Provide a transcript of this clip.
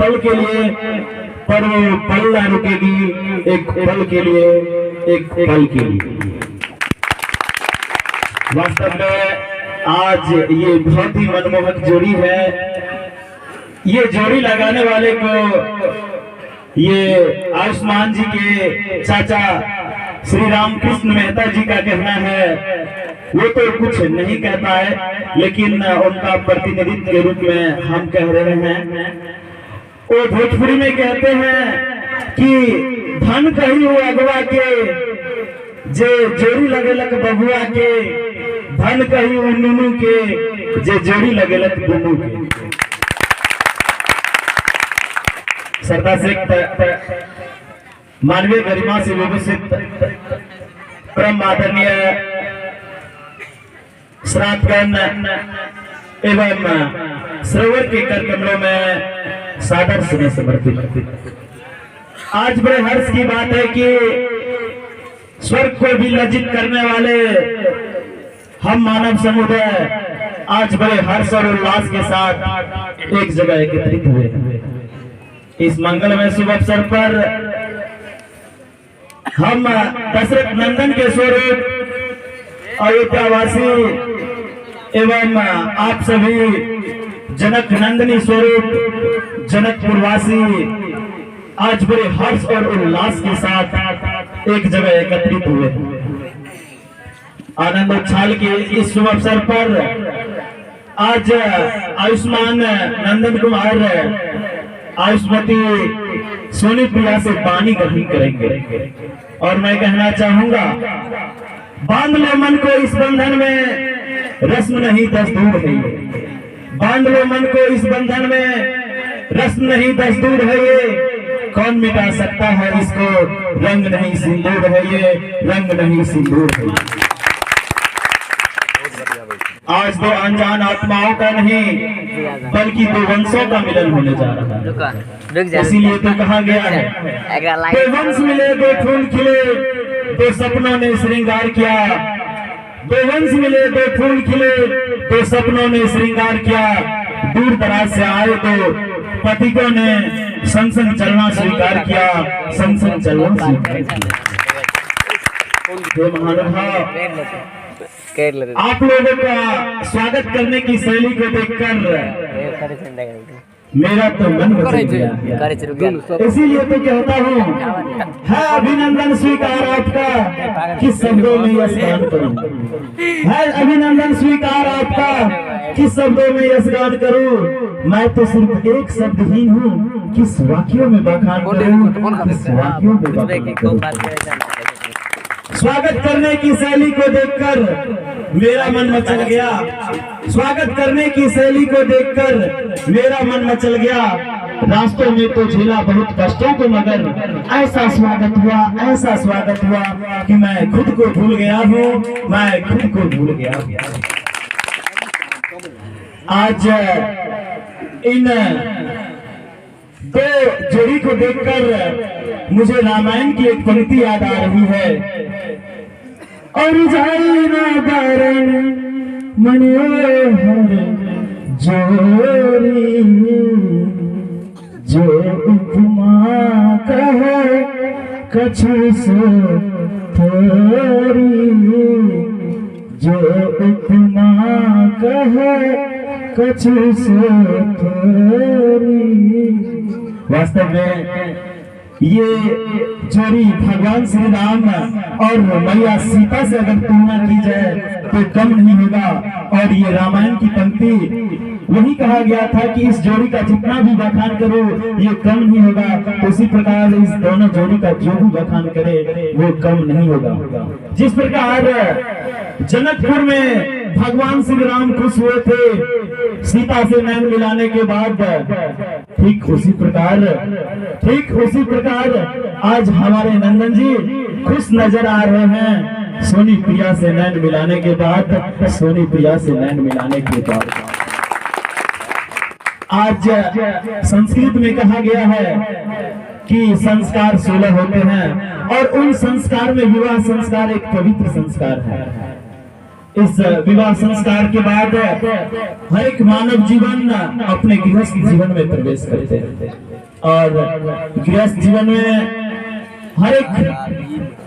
पल के लिए, पर वो पल ना रुकेगी, एक पल के लिए, एक पल के लिए। वास्तव में आज ये बहुत ही मनमोहक जोड़ी है। ये जोड़ी लगाने वाले को ये आयुष्मान जी के चाचा श्री रामकृष्ण मेहता जी का कहना है। वो तो कुछ नहीं कहता है, लेकिन उनका प्रतिनिधित्व के रूप में हम कह रहे हैं। वो भोजपुरी में कहते हैं कि धन कही हो अगवा के, जे जोड़ी लगेलक बबुआ के, धन कही हो नुनू के, जे जोड़ी लगेलक दुनू के। सरदार शेख मानवीय गरिमा से विभूषित परम आदरणीय श्राद्धगण एवं सरोवर के कर कमलों में सादर सुने समर्पित। आज बड़े हर्ष की बात है कि स्वर्ग को भी लज्जित करने वाले हम मानव समुदाय आज बड़े हर्ष और उल्लास के साथ एक जगह एकत्रित हुए। इस मंगलमय शुभ अवसर पर हम दशरथ नंदन के स्वरूप अयोध्यावासी एवं आप सभी जनक नंदनी स्वरूप जनकपुरवासी आज बड़े हर्ष और उल्लास के साथ एक जगह एकत्रित हुए। आनंद उछाल के इस शुभ अवसर पर आज आयुष्मान नंदन कुमार आयुष्मती सोनी प्रिया से वाणी ग्रहण करेंगे। और मैं कहना चाहूंगा, बांध लो मन को इस बंधन में, रस्म नहीं दस्तूर है ये। बांध लो मन को इस बंधन में, रस्म नहीं दस्तूर है ये। कौन मिटा सकता है इसको, रंग नहीं सिंदूर है ये, रंग नहीं सिंदूर है ये। आज दो अनजान आत्माओं का नहीं, बल्कि दो वंशों का मिलन होने जा रहा है। इसीलिए तो कहा गया है, दो वंश मिले, दो फूल खिले, दो सपनों ने श्रृंगार किया। दो वंश मिले, दो फूल खिले, दो सपनों ने श्रृंगार किया। दूर दराज से आए तो पथिकों ने संग संग चलना स्वीकार किया, संग संग चलना स्वीकार किया। महानुभाव, आप लोगों का स्वागत करने की शैली को देखकर मेरा तो मन बदल गया। इसीलिए तो कहता हूँ, है अभिनंदन स्वीकार आपका, किस शब्दों में यश गान करूं। है अभिनंदन स्वीकार आपका, किस शब्दों में यश गान करूं। मैं तो सिर्फ एक शब्दहीन हूँ, किस वाक्यों में बखान करूं, किस वाक्यों में बखान करूं। स्वागत करने की शैली को देखकर मेरा मन मचल गया। स्वागत करने की शैली को देखकर मेरा मन मचल गया। रास्तों में तो झेला बहुत कष्टों को, मगर ऐसा स्वागत हुआ, ऐसा स्वागत हुआ कि मैं खुद को भूल गया हूँ, मैं खुद को भूल गया हूँ। आज इन दो जोड़ी को देखकर मुझे रामायण की एक पंक्ति याद आ रही है। और जाई ना बारण मनोहर जोरी, जो उपमा कहे कछु से थोरी, जो उपमा कहे कछु से थोरी। वास्तव में ये जोड़ी भगवान श्री राम और मैया सीता से अगर तुलना की जाए तो कम नहीं होगा। और ये रामायण की पंक्ति वही कहा गया था कि इस जोड़ी का जितना भी बखान करो ये कम नहीं होगा। तो उसी प्रकार इस दोनों जोड़ी का जो भी बखान करे वो कम नहीं होगा। जिस प्रकार जनकपुर में भगवान श्री राम खुश हुए थे सीता से नैन मिलाने के बाद, ठीक उसी प्रकार आज हमारे नंदन जी खुश नजर आ रहे हैं सोनी प्रिया से नैन मिलाने के बाद। सोनी प्रिया से नैन मिलाने के बाद आज संस्कृत में कहा गया है कि संस्कार 16 होते हैं और उन संस्कार में विवाह संस्कार एक पवित्र संस्कार है। इस विवाह संस्कार के बाद हर एक मानव जीवन अपने गृहस्थ जीवन में प्रवेश करते हैं। और गृहस्थ जीवन में हर एक